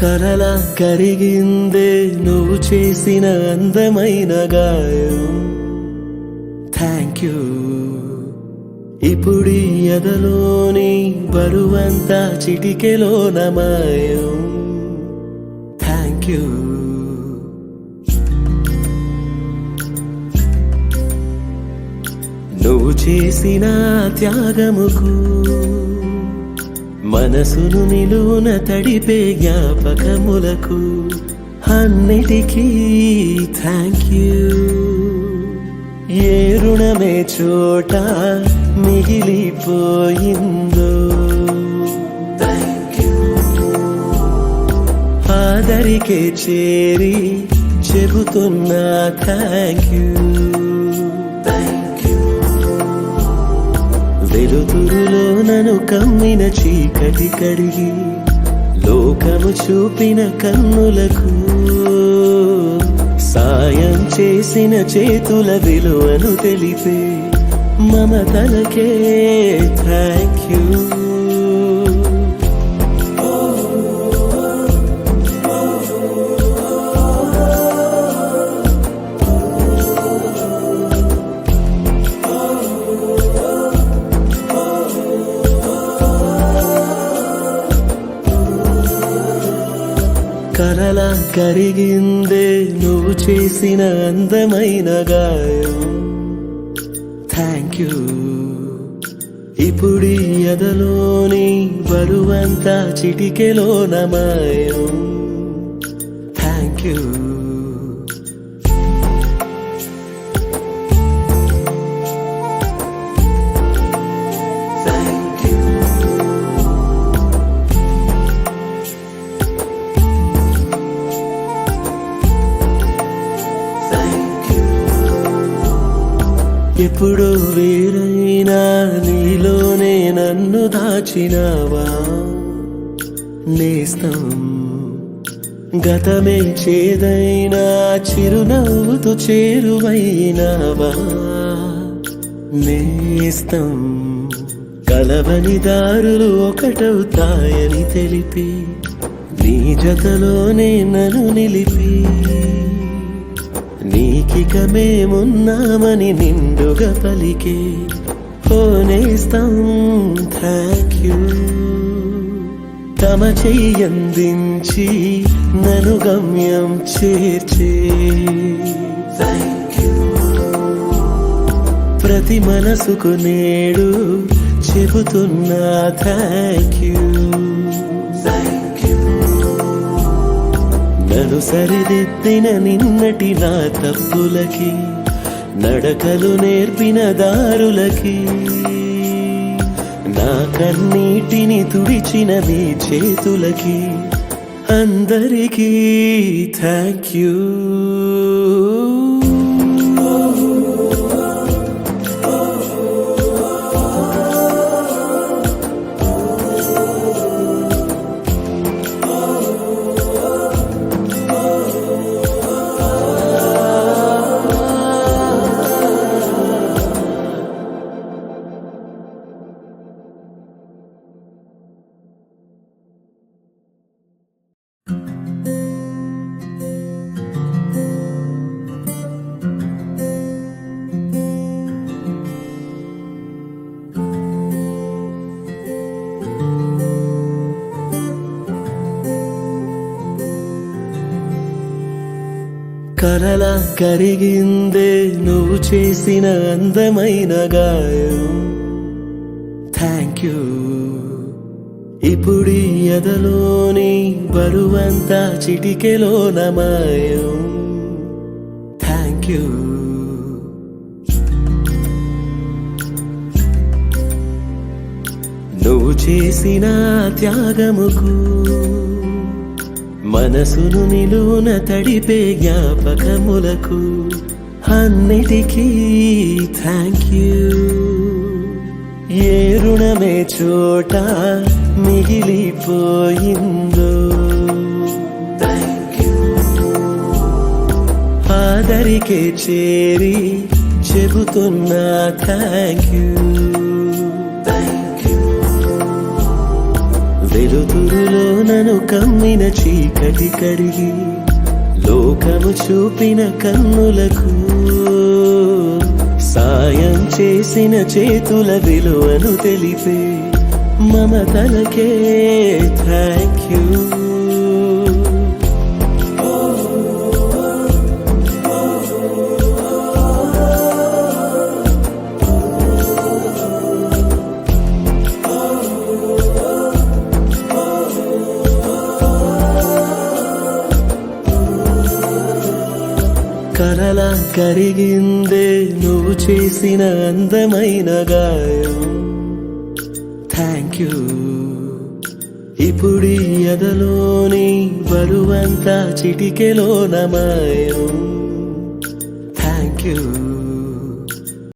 కలలా కరిగిందే నువ్వు చేసిన అందమైన గాయం. Thank you. ఇప్పుడీ ఎదలోని బరువంతా చిటికెలోన మాయం. Thank you. నువ్వు చేసిన త్యాగముకు మనసును నిలువున తడిపే జ్ఞాపకములకు అన్నిటికీ థ్యాంక్ యూ. ఏ రుణమే చోట మిగిలిపోయిందో థ్యాంక్ యూ. ఆదరికే చేరి చెబుతున్నా థ్యాంక్ యూ. వెలుతురులో నన్ను కమ్మిన చీకటి కడిగి లోకము చూపిన కన్నులకు సాయం చేసిన చేతుల విలువను తెలిపే మమతలకే థ్యాంక్ యూ. కలలా కరిగిందే నువ్వు చేసిన అందమైన గాయం. Thank you. ఇప్పుడీ ఎదలోని బరువంతా చిటికెలోన మాయం. Thank you. ఎప్పుడు వేరైనా నీలోనే నన్ను దాచినావా నేస్తం. గతమే చేదైనా చిరునవ్వుతో చేరువైనావా నేస్తం. కలవని దారులు ఒకటవుతాయని తెలిపి నీ జతలోనే నన్ను నిలిపి నీకిక మేమున్నామని నిండుగా పలికే ఓ నేస్తం థ్యాంక్ యూ. తమ చెయ్యందించి నన్ను గమ్యం చేర్చే థ్యాంక్ యూ. ప్రతి మనసుకు నేడు చెబుతున్నా థ్యాంక్ యూ. నన్ను సరిదిద్దిన నిన్నటి నా తప్పులకి నడకలు నేర్పిన దారులకి నా కన్నీటిని తుడిచిన నీ చేతులకి అందరికీ థ్యాంక్ యూ. కలలా కరిగిందే నువ్వు చేసిన అందమైన గాయం. Thank you. ఇప్పుడీ ఎదలోని బరువంతా చిటికెలోన మాయం. Thank you. నువ్వు చేసిన త్యాగముకు మనసును నిలువున తడిపే జ్ఞాపకములకు అన్నిటికీ థ్యాంక్ యూ. ఏ రుణమే చోట మిగిలిపోయిందో థ్యాంక్ యూ. ఆదరికే చేరి చెబుతున్నా థ్యాంక్ యూ. వెలుతురులో నన్ను కమ్మిన చీకటి కడిగి లోకము చూపిన కన్నులకు సాయం చేసిన చేతుల విలువను తెలిపే మమతలకే థ్యాంక్ యూ. కలలా కరిగిందే నువ్వు చేసిన అందమైన గాయం థ్యాంక్ యూ. ఇప్పుడీ ఎదలోని బరువంతా చిటికెలో నమాయం థ్యాంక్ యూ.